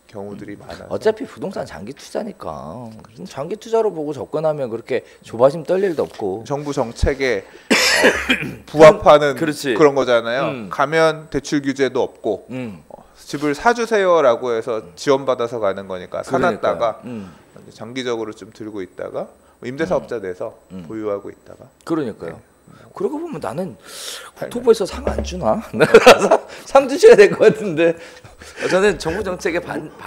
경우들이 많아서. 어차피 부동산 장기 투자니까 장기 투자로 보고 접근하면 그렇게 조바심 떨 일도 없고, 정부 정책에 부합하는 그렇지. 그런 거잖아요. 가면 대출 규제도 없고 집을 사주세요라고 해서 지원받아서 가는 거니까 사놨다가 장기적으로 좀 들고 있다가 임대사업자 내서 보유하고 있다가. 그러니까요. 그러고 보면 나는 국토부에서 상 안 주나? 상 주셔야 될 것 같은데. 저는 정부 정책에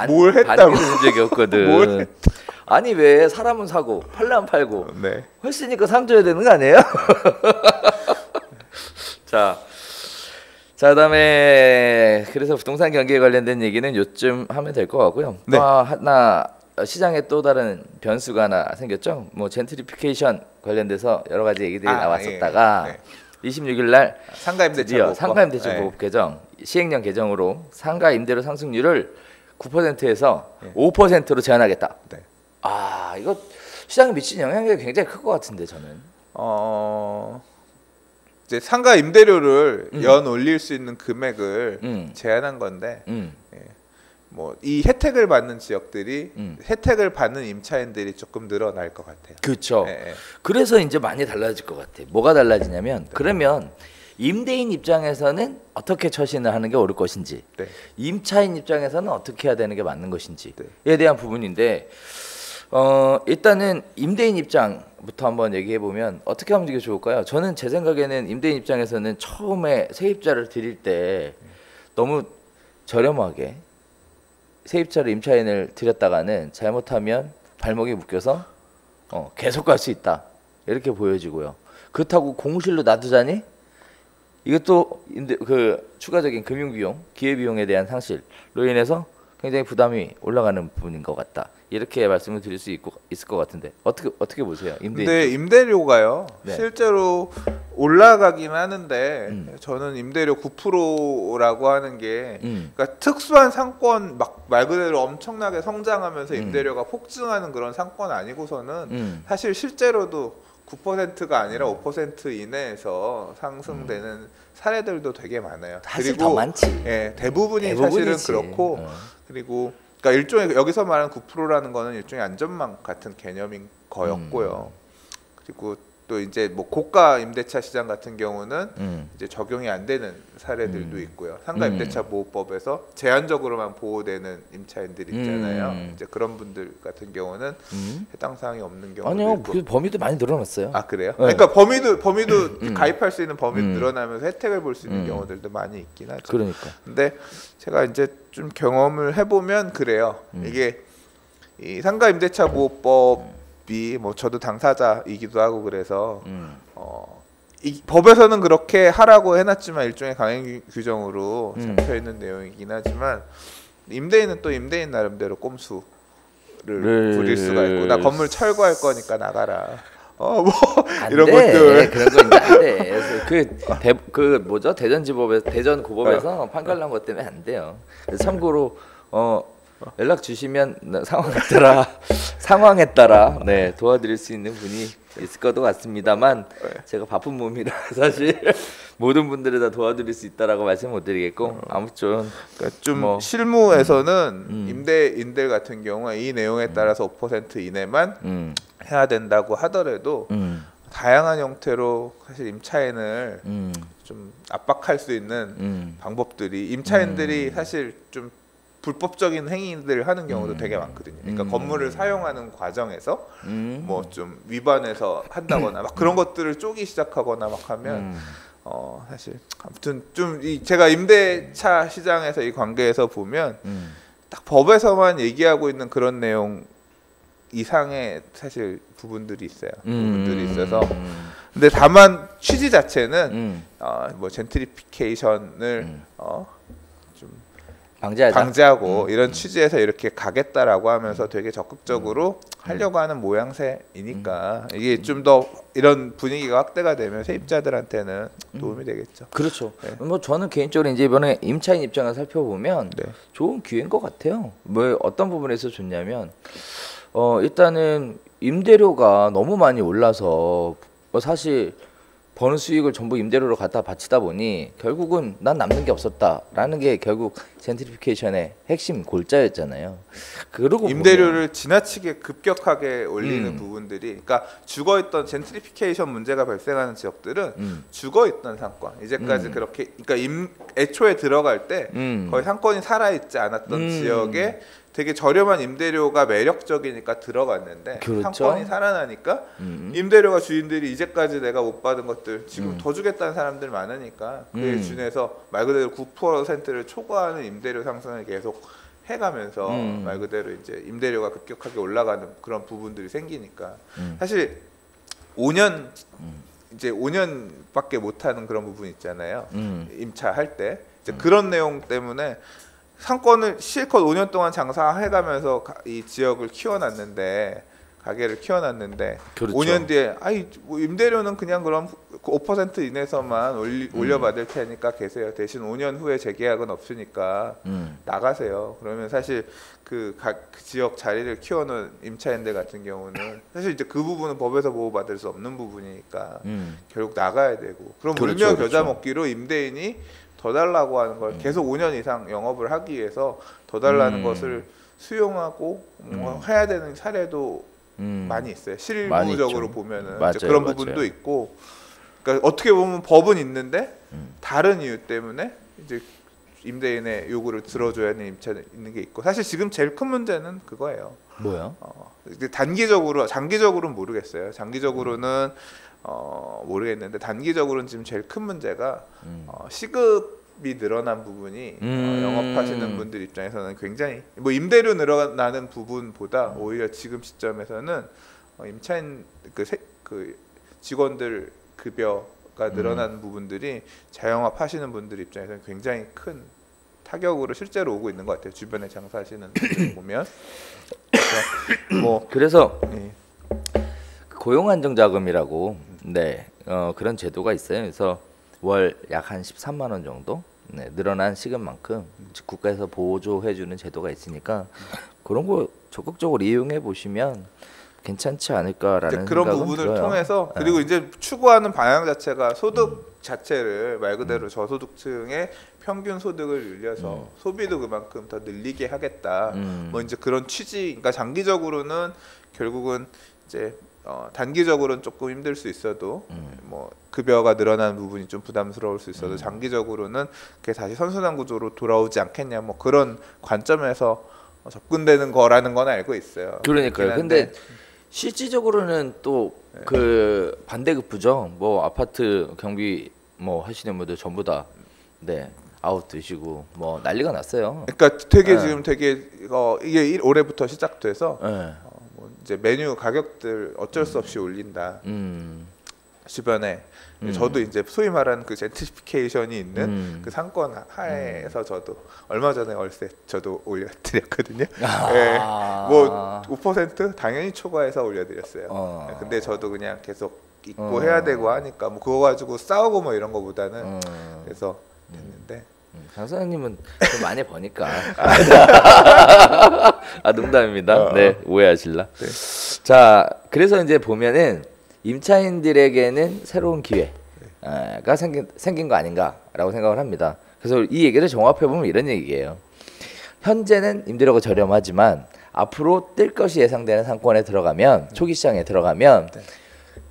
뭘 했다고? 반기는 적이 없거든. 아니 왜 사람은 사고 팔려면 팔고 네. 헐쓰니까 상 줘야 되는 거 아니에요? 자, 그다음에 그래서 부동산 경기에 관련된 얘기는 요쯤 하면 될 것 같고요. 네. 또 하나 시장에 또 다른 변수가 하나 생겼죠. 뭐 젠트리피케이션 관련돼서 여러 가지 얘기들이 나왔었다가 예. 26일 날 상가임대차 상가임대차 보호법 개정 시행령 개정으로 상가 임대료 상승률을 9%에서 5%로 제한하겠다. 네. 이거 시장에 미친 영향력이 굉장히 클 것 같은데 저는. 이제 상가 임대료를 연 올릴 수 있는 금액을 제한한 건데, 뭐 이 혜택을 받는 지역들이 혜택을 받는 임차인들이 조금 늘어날 것 같아요. 그렇죠. 예. 그래서 이제 많이 달라질 것 같아. 뭐가 달라지냐면 그러면 임대인 입장에서는 어떻게 처신을 하는 게 옳을 것인지, 임차인 입장에서는 어떻게 해야 되는 게 맞는 것인지에 대한 부분인데, 일단은 임대인 입장부터 한번 얘기해 보면 어떻게 하면 이게 좋을까요? 저는 제 생각에는 임대인 입장에서는 처음에 세입자를 드릴 때 너무 저렴하게 세입자를 임차인을 드렸다가는 잘못하면 발목이 묶여서 계속 갈 수 있다 이렇게 보여지고요. 그렇다고 공실로 놔두자니 이것도 그 추가적인 금융 비용, 기회 비용에 대한 상실로 인해서 굉장히 부담이 올라가는 부분인 것 같다. 이렇게 말씀을 드릴 수 있을 것 같은데 어떻게 보세요? 근데 임대료가요. 네. 실제로 올라가긴 하는데 저는 임대료 9%라고 하는 게 그러니까 특수한 상권 말 그대로 엄청나게 성장하면서 임대료가 폭증하는 그런 상권 아니고서는 사실 실제로도 9%가 아니라 5% 이내에서 상승되는 사례들도 되게 많아요. 사실 그리고 더 많지. 예, 대부분이 대부분이지. 사실은 그렇고 그리고 그러니까 일종의 여기서 말하는 9%라는 거는 일종의 안전망 같은 개념인 거였고요. 그리고 또 이제 뭐 고가 임대차 시장 같은 경우는 이제 적용이 안 되는 사례들도 있고요. 상가 임대차 보호법에서 제한적으로만 보호되는 임차인들 있잖아요. 이제 그런 분들 같은 경우는 해당 사항이 없는 경우도 아니요, 있고. 그 범위도 많이 늘어났어요. 아 그래요? 네. 그러니까 범위도 가입할 수 있는 범위도 늘어나면서 혜택을 볼 수 있는 경우들도 많이 있긴 하죠. 그러니까. 근데 제가 이제 좀 경험을 해보면 그래요. 이게 이 상가 임대차 보호법이 뭐 저도 당사자이기도 하고 그래서 이 법에서는 그렇게 하라고 해놨지만 일종의 강행 규정으로 잡혀 있는 내용이긴 하지만 임대인은 또 임대인 나름대로 꼼수를 부릴 수가 있고 나 건물 철거할 거니까 나가라. 뭐 이런 것들 그런 거 이제 안 돼. 그 뭐죠 대전지법에서 대전고법에서 판결 난 것 때문에 안 돼요. 그래서 참고로 연락 주시면 상황에 따라 네 도와드릴 수 있는 분이 있을 것도 같습니다만 제가 바쁜 몸이라 사실 모든 분들을 다 도와드릴 수 있다라고 말씀 못 드리겠고 아무튼 그러니까 좀 실무에서는 임대인들 같은 경우에 이 내용에 따라서 5% 이내만 해야 된다고 하더라도 다양한 형태로 사실 임차인을 좀 압박할 수 있는 방법들이 임차인들이 사실 좀 불법적인 행위들을 하는 경우도 되게 많거든요. 그러니까 건물을 사용하는 과정에서 뭐 좀 위반해서 한다거나 막 그런 것들을 쪼기 시작하거나 막 하면 사실 아무튼 좀 제가 임대차 시장에서 이 관계에서 보면 딱 법에서만 얘기하고 있는 그런 내용 이상의 사실 부분들이 있어요. 부분들이 있어서 근데 다만 취지 자체는 뭐 젠트리피케이션을 좀 방지하고 이런 취지에서 이렇게 가겠다라고 하면서 되게 적극적으로 하려고 하는 모양새이니까 이게 좀 더 이런 분위기가 확대가 되면 세입자들한테는 도움이 되겠죠. 그렇죠. 네. 뭐 저는 개인적으로 이제 이번에 임차인 입장을 살펴보면 좋은 기회인 것 같아요. 뭐 어떤 부분에서 좋냐면 일단은 임대료가 너무 많이 올라서 사실 버는 수익을 전부 임대료로 갖다 바치다 보니 결국은 난 남는 게 없었다라는 게 결국 젠트리피케이션의 핵심 골자였잖아요. 그러고 임대료를 지나치게 급격하게 올리는 부분들이 그러니까 죽어있던 젠트리피케이션 문제가 발생하는 지역들은 죽어있던 상권 이제까지 그렇게 그러니까 애초에 들어갈 때 거의 상권이 살아있지 않았던 지역에 되게 저렴한 임대료가 매력적이니까 들어갔는데 상권이 살아나니까 임대료가 주인들이 이제까지 내가 못 받은 것들 지금 더 주겠다는 사람들 많으니까 그에 준해서 말 그대로 9%를 초과하는 임대료 상승을 계속 해가면서 말 그대로 이제 임대료가 급격하게 올라가는 그런 부분들이 생기니까 사실 5년 이제 5년밖에 못하는 그런 부분 있잖아요. 임차할 때 이제 그런 내용 때문에 상권을 실컷 5년 동안 장사해가면서 이 지역을 키워놨는데 가게를 키워놨는데 그렇죠. 5년 뒤에 뭐 임대료는 그냥 그럼 5% 이내에서만 올려받을 테니까 계세요. 대신 5년 후에 재계약은 없으니까 나가세요. 그러면 사실 그 지역 자리를 키워놓은 임차인들 같은 경우는 사실 이제 그 부분은 법에서 보호받을 수 없는 부분이니까 결국 나가야 되고 그럼 그렇죠, 울며 겨자 먹기로 임대인이 더 달라고 하는 걸 계속 5년 이상 영업을 하기 위해서 더 달라는 것을 수용하고 해야 되는 사례도 많이 있어요. 실무적으로 보면은 맞아요, 그런 부분도 있고, 그러니까 어떻게 보면 법은 있는데 다른 이유 때문에 이제 임대인의 요구를 들어줘야 하는 임차는 있는 게 있고, 사실 지금 제일 큰 문제는 그거예요. 뭐요? 단기적으로, 장기적으로는 모르겠어요. 장기적으로는 모르겠는데 단기적으로는 지금 제일 큰 문제가 시급이 늘어난 부분이 영업하시는 분들 입장에서는 굉장히 뭐 임대료 늘어나는 부분보다 오히려 지금 시점에서는 임차인 그 직원들 급여가 늘어나는 부분들이 자영업 하시는 분들 입장에서는 굉장히 큰 타격으로 실제로 오고 있는 것 같아요. 주변에 장사하시는 분들 보면 그래서 고용 안정 자금이라고 그런 제도가 있어요. 그래서 월 약 한 13만 원 정도 늘어난 시급만큼 국가에서 보조해 주는 제도가 있으니까 그런 거 적극적으로 이용해 보시면 괜찮지 않을까라는 그런 생각은 부분을 들어요. 통해서 그리고 이제 추구하는 방향 자체가 소득 자체를 말 그대로 저소득층의 평균 소득을 늘려서 소비도 그만큼 더 늘리게 하겠다. 뭐 이제 그런 취지. 그러니까 장기적으로는 결국은 이제 단기적으로는 조금 힘들 수 있어도 뭐 급여가 늘어나는 부분이 좀 부담스러울 수 있어도 장기적으로는 그게 다시 선순환 구조로 돌아오지 않겠냐 뭐 그런 관점에서 접근되는 거라는 건 알고 있어요. 그러니까요. 근데 실질적으로는 또 그 반대급부죠. 뭐 아파트 경비 뭐 하시는 분들 전부 다 아웃 드시고 뭐 난리가 났어요. 그러니까 되게 지금 되게 이게 올해부터 시작돼서 뭐 이제 메뉴 가격들 어쩔 수 없이 올린다. 주변에 저도 이제 소위 말하는 그 젠트리피케이션이 있는 그 상권 하에서 저도 얼마 전에 월세 저도 올려드렸거든요. 예, 뭐 5% 당연히 초과해서 올려드렸어요. 예, 근데 저도 그냥 계속 있고 해야 되고 하니까 뭐 그거 가지고 싸우고 뭐 이런 거보다는 그래서 됐는데. 강사님은 좀 많이 버니까. 아, 농담입니다. 네, 오해하실라. 네. 자, 그래서 이제 보면은 임차인들에게는 새로운 기회가 생긴 거 아닌가라고 생각을 합니다. 그래서 이 얘기를 종합해 보면 이런 얘기예요. 현재는 임대료가 저렴하지만 앞으로 뜰 것이 예상되는 상권에 들어가면, 초기 시장에 들어가면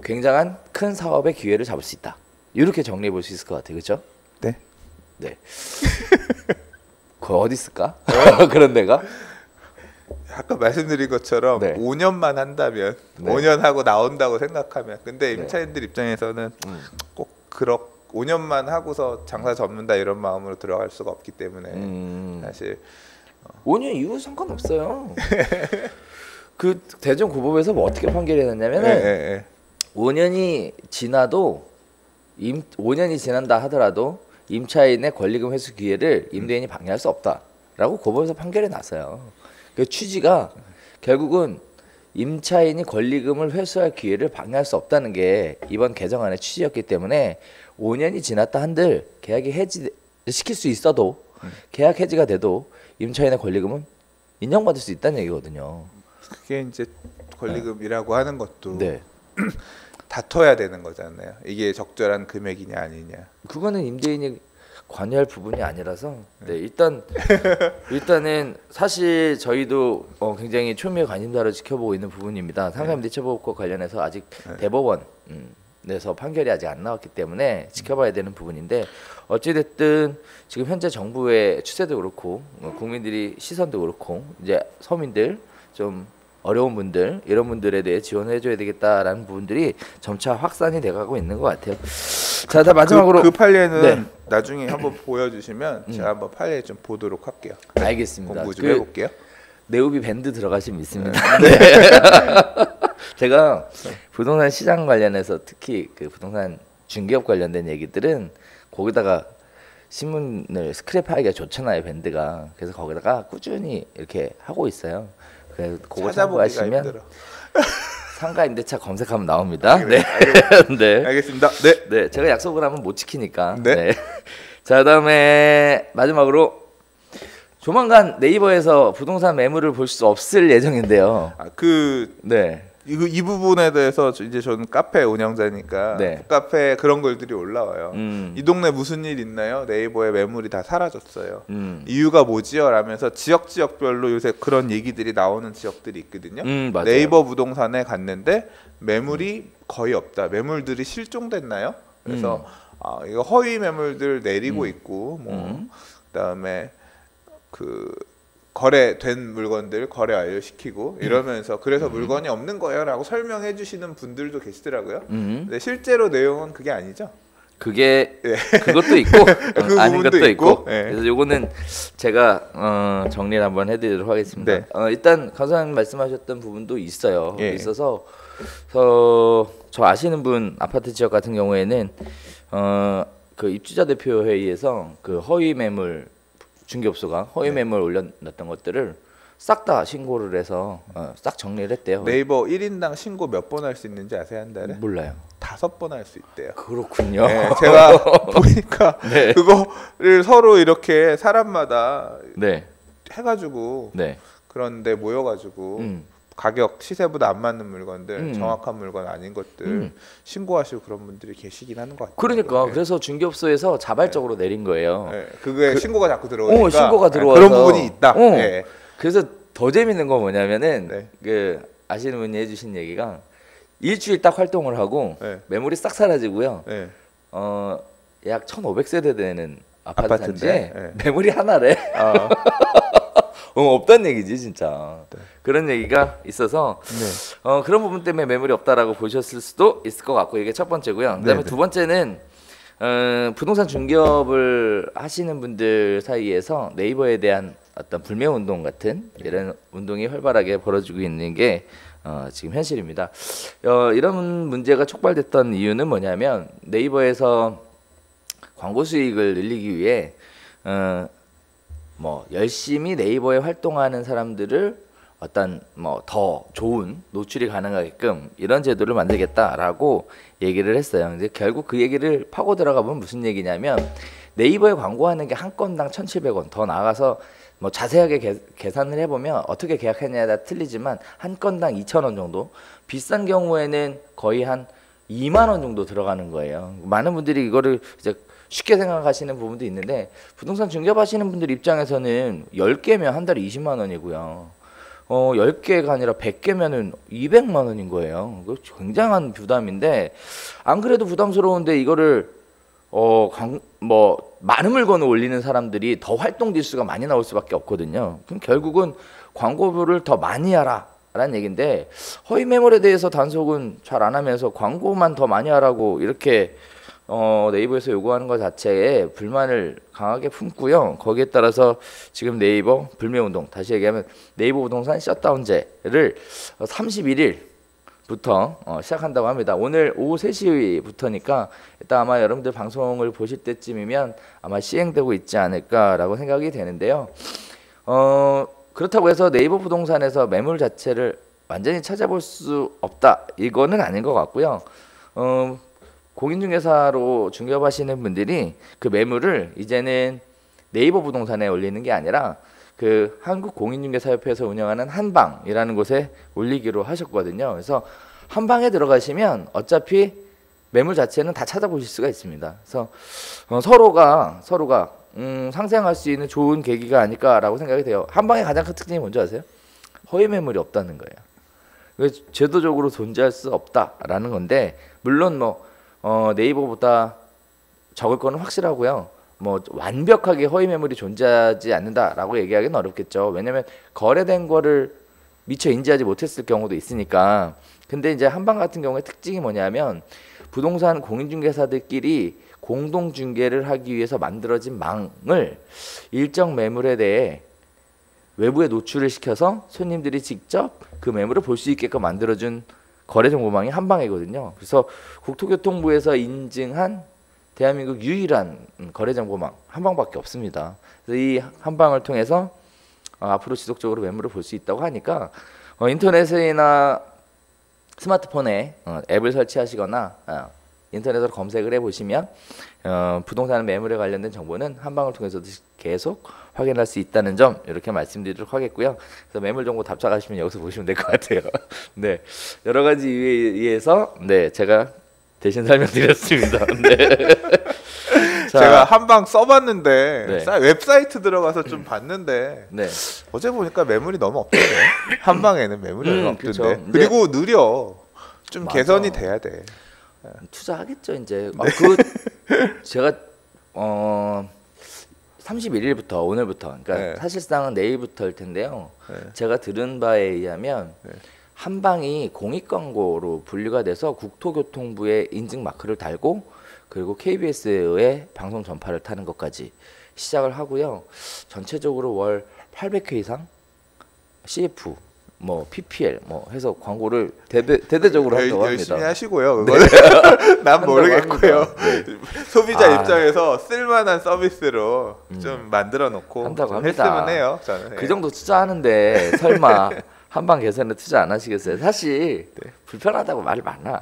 굉장한 큰 사업의 기회를 잡을 수 있다. 이렇게 정리해 볼 수 있을 것 같아요. 그렇죠? 네. 네. 그 어디 있을까? 그런 데가? 아까 말씀드린 것처럼 네. 5년만 한다면 네. 5년 하고 나온다고 생각하면 근데 임차인들 입장에서는 꼭 5년만 하고서 장사 접는다 이런 마음으로 들어갈 수가 없기 때문에 사실 5년 이후 상관없어요. 그 대전고법에서 뭐 어떻게 판결이 났냐면은 5년이 지나도 5년이 지난다 하더라도 임차인의 권리금 회수 기회를 임대인이 방해할 수 없다라고 고법에서 판결이 났어요. 그 취지가 결국은 임차인이 권리금을 회수할 기회를 방해할 수 없다는 게 이번 개정안의 취지였기 때문에 5년이 지났다 한들 계약이 해지시킬 수 있어도 계약 해지가 돼도 임차인의 권리금은 인정받을 수 있다는 얘기거든요. 그게 이제 권리금이라고 하는 것도 네. 다퉈야 되는 거잖아요. 이게 적절한 금액이냐 아니냐. 그거는 임대인이 관여할 부분이 아니라서 네, 일단은 사실 저희도 굉장히 초미의 관심사를 지켜보고 있는 부분입니다. 상가임대차보호법 관련해서 아직 대법원에서 판결이 아직 안 나왔기 때문에 지켜봐야 되는 부분인데 어찌됐든 지금 현재 정부의 추세도 그렇고 국민들이 시선도 그렇고 이제 서민들 좀 어려운 분들 이런 분들에 대해 지원을 해줘야 되겠다라는 부분들이 점차 확산이 돼가고 있는 것 같아요. 자, 다 마지막으로 그 판례는 네. 나중에 한번 보여주시면 제가 한번 판례 좀 보도록 할게요. 알겠습니다. 공부 좀 해볼게요. 네오비 밴드 들어가시면 있습니다. 네. 제가 부동산 시장 관련해서 특히 그 부동산 중개업 관련된 얘기들은 거기다가 신문을 스크랩하기가 좋잖아요, 밴드가. 그래서 거기다가 꾸준히 이렇게 하고 있어요. 그래서 그거 참고하시면 상가임대차 검색하면 나옵니다. 네. 네. 알겠습니다. 네. 네, 제가 약속을 하면 못 지키니까. 네. 네. 자, 그다음에 마지막으로 조만간 네이버에서 부동산 매물을 볼 수 없을 예정인데요. 네. 이 부분에 대해서 이제 저는 카페 운영자니까 네. 카페에 그런 글들이 올라와요. 이 동네 무슨 일 있나요? 네이버에 매물이 다 사라졌어요. 이유가 뭐지요? 라면서 지역별로 요새 그런 얘기들이 나오는 지역들이 있거든요. 맞아요. 네이버 부동산에 갔는데 매물이 거의 없다. 매물들이 실종됐나요? 그래서 이거 허위 매물들 내리고 있고 그다음에 그 거래된 물건들 거래 완료시키고 이러면서 그래서 물건이 없는 거예요라고 설명해 주시는 분들도 계시더라고요. 근데 실제로 내용은 그게 아니죠. 그게 그것도 있고 아닌 것도 있고. 네. 그래서 요거는 제가 정리를 한번 해드리도록 하겠습니다. 네. 일단 강사님 말씀하셨던 부분도 있어요. 예. 있어서 저 아시는 분 아파트 지역 같은 경우에는 그 입주자 대표 회의에서 그 허위 매물 중개업소가 허위 매물 올려놨던 것들을 싹 다 신고를 해서 싹 정리를 했대요. 네이버 1인당 신고 몇 번 할 수 있는지 아세요? 한 달에? 몰라요. 5번 할 수 있대요. 그렇군요. 네, 제가 보니까 네. 그거를 서로 이렇게 사람마다 네. 해가지고 네. 그런데 모여가지고 가격 시세보다 안 맞는 물건들 정확한 물건 아닌 것들 신고하시고 그런 분들이 계시긴 하는 것 같아요. 그러니까 네. 그래서 중개업소에서 자발적으로 내린 거예요. 네. 그게 신고가 자꾸 들어오니까 신고가 들어와서 그런 부분이 있다. 네. 그래서 더 재밌는 건 뭐냐면은 네. 그 아시는 분이 해주신 얘기가 일주일 딱 활동을 하고 네. 매물이 싹 사라지고요. 네. 약 1,500세대 되는 아파트 단지에 네. 매물이 하나래. 없다는 얘기지 진짜. 네. 그런 얘기가 있어서 네. 그런 부분 때문에 매물이 없다라고 보셨을 수도 있을 것 같고 이게 첫 번째고요. 그다음에 네. 두 번째는 부동산 중개업을 하시는 분들 사이에서 네이버에 대한 어떤 불매 운동 같은 이런 운동이 활발하게 벌어지고 있는 게 지금 현실입니다. 이런 문제가 촉발됐던 이유는 뭐냐면 네이버에서 광고 수익을 늘리기 위해 뭐 열심히 네이버에 활동하는 사람들을 어떤 뭐 더 좋은 노출이 가능하게끔 이런 제도를 만들겠다라고 얘기를 했어요. 근데 결국 그 얘기를 파고 들어가 보면 무슨 얘기냐면 네이버에 광고하는 게 한 건당 1,700원, 더 나가서 뭐 자세하게 계산을 해보면 어떻게 계약했냐에 따라 틀리지만 한 건당 2,000원 정도, 비싼 경우에는 거의 한 2만 원 정도 들어가는 거예요. 많은 분들이 이거를 이제 쉽게 생각하시는 부분도 있는데 부동산 중개하시는 분들 입장에서는 10개면 한 달에 20만 원이고요. 10개가 아니라 100개면은 200만 원인 거예요. 굉장한 부담인데 안 그래도 부담스러운데 이거를 뭐 많은 물건을 올리는 사람들이 더 활동 지수가 많이 나올 수밖에 없거든요. 그럼 결국은 광고를 더 많이 하라 라는 얘기인데 허위 매물에 대해서 단속은 잘 안 하면서 광고만 더 많이 하라고 이렇게 네이버에서 요구하는 것 자체에 불만을 강하게 품고요. 거기에 따라서 지금 네이버 불매운동, 다시 얘기하면 네이버 부동산 셧다운제를 31일부터 시작한다고 합니다. 오늘 오후 3시부터니까 일단 아마 여러분들 방송을 보실 때쯤이면 아마 시행되고 있지 않을까라고 생각이 되는데요. 그렇다고 해서 네이버 부동산에서 매물 자체를 완전히 찾아볼 수 없다, 이거는 아닌 것 같고요. 공인중개사로 중개업하시는 분들이 그 매물을 이제는 네이버 부동산에 올리는 게 아니라 그 한국공인중개사협회에서 운영하는 한방이라는 곳에 올리기로 하셨거든요. 그래서 한방에 들어가시면 어차피 매물 자체는 다 찾아보실 수가 있습니다. 그래서 서로가 상생할 수 있는 좋은 계기가 아닐까라고 생각이 돼요. 한방의 가장 큰 특징이 뭔지 아세요? 허위 매물이 없다는 거예요. 제도적으로 존재할 수 없다라는 건데, 물론 뭐 네이버보다 적을 거는 확실하고요. 뭐 완벽하게 허위 매물이 존재하지 않는다라고 얘기하기는 어렵겠죠. 왜냐하면 거래된 거를 미처 인지하지 못했을 경우도 있으니까. 근데 이제 한방 같은 경우에 특징이 뭐냐면 부동산 공인중개사들끼리 공동 중개를 하기 위해서 만들어진 망을 일정 매물에 대해 외부에 노출을 시켜서 손님들이 직접 그 매물을 볼 수 있게끔 만들어준 거래정보망이 한방이거든요. 그래서 국토교통부에서 인증한 대한민국 유일한 거래정보망 한방밖에 없습니다. 그래서 이 한방을 통해서 앞으로 지속적으로 매물을 볼 수 있다고 하니까 인터넷이나 스마트폰에 앱을 설치하시거나 인터넷으로 검색을 해보시면 부동산 매물에 관련된 정보는 한방을 통해서도 계속 확인할 수 있다는 점 이렇게 말씀드리도록 하겠고요. 그래서 매물 정보 답착하시면 여기서 보시면 될 것 같아요. 네, 여러 가지 이유에 의해서 제가 대신 설명드렸습니다. 네. 자, 제가 한방 써봤는데 네. 웹사이트 들어가서 좀 봤는데 네. 어제 보니까 매물이 너무 없던데. 한방에는 매물이 얼마 없던데. 그쵸. 그리고 느려. 좀 맞아. 개선이 돼야 돼. 투자하겠죠 이제. 제가 31일부터 오늘부터, 그러니까 네. 사실상은 내일부터일 텐데요. 네. 제가 들은 바에 의하면 한방이 공익광고로 분류가 돼서 국토교통부에 인증 마크를 달고 그리고 KBS의 방송 전파를 타는 것까지 시작을 하고요. 전체적으로 월 800회 이상 CF, 뭐 PPL 뭐 해서 광고를 대대적으로 한다고 합니다. 열심히 하시고요. 그거는 난 모르겠고요. 소비자 입장에서 쓸만한 서비스로 좀 만들어 놓고 한다고 합니다. 했으면 해요. 저는. 그 정도 투자하는데 설마 한방 개선에 투자 안 하시겠어요? 사실 불편하다고 말이 많아.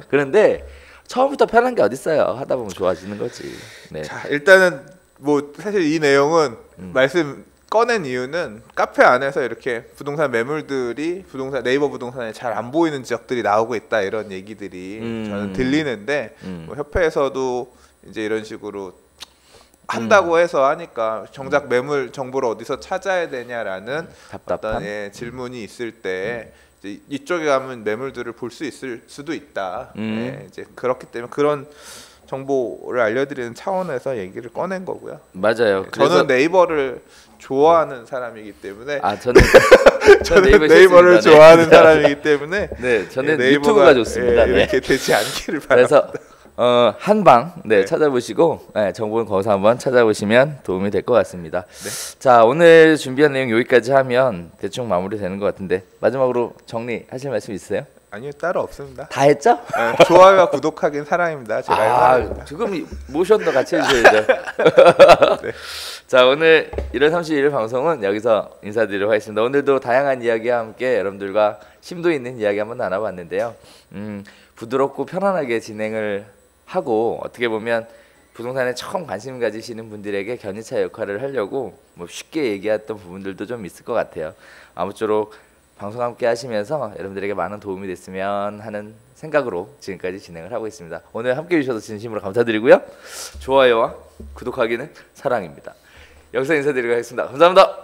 그런데 처음부터 편한 게 어딨어요. 하다 보면 좋아지는 거지. 네. 자, 일단은 뭐 사실 이 내용은 말씀 꺼낸 이유는 카페 안에서 이렇게 부동산 매물들이 네이버 부동산에 잘 안 보이는 지역들이 나오고 있다, 이런 얘기들이 저는 들리는데 뭐 협회에서도 이제 이런 식으로 한다고 해서 하니까 정작 매물 정보를 어디서 찾아야 되냐라는 답답한 어떤 질문이 있을 때 이제 이쪽에 가면 매물들을 볼 수 있을 수도 있다. 이제 그렇기 때문에 그런 정보를 알려드리는 차원에서 얘기를 꺼낸 거고요. 맞아요. 저는 네이버를 좋아하는 사람이기 때문에 저는 네이버를 좋아하는 사람이기 때문에 네, 저는 유튜브가 좋습니다. 이렇게 되지 않기를 바랍니다. 그래서 한방 네. 찾아보시고 정보는 거기서 한번 찾아보시면 도움이 될 것 같습니다. 네. 자, 오늘 준비한 내용 여기까지 하면 대충 마무리되는 것 같은데 마지막으로 정리하실 말씀 있으세요? 아니요, 따로 없습니다. 다 했죠? 네, 좋아요와 구독하기는 사랑입니다. 제가 할 말입니다. 지금 모션도 같이 해주셔야죠. 네. 자, 오늘 1월 31일 방송은 여기서 인사드리도록 하겠습니다. 오늘도 다양한 이야기와 함께 여러분들과 심도 있는 이야기 한번 나눠봤는데요. 부드럽고 편안하게 진행을 하고 어떻게 보면 부동산에 처음 관심 가지시는 분들에게 견인차 역할을 하려고 뭐 쉽게 얘기했던 부분들도 좀 있을 것 같아요. 아무쪼록 방송 함께 하시면서 여러분들에게 많은 도움이 됐으면 하는 생각으로 지금까지 진행을 하고 있습니다. 오늘 함께 해주셔서 진심으로 감사드리고요. 좋아요와 구독하기는 사랑입니다. 여기서 인사드리도록 하겠습니다. 감사합니다.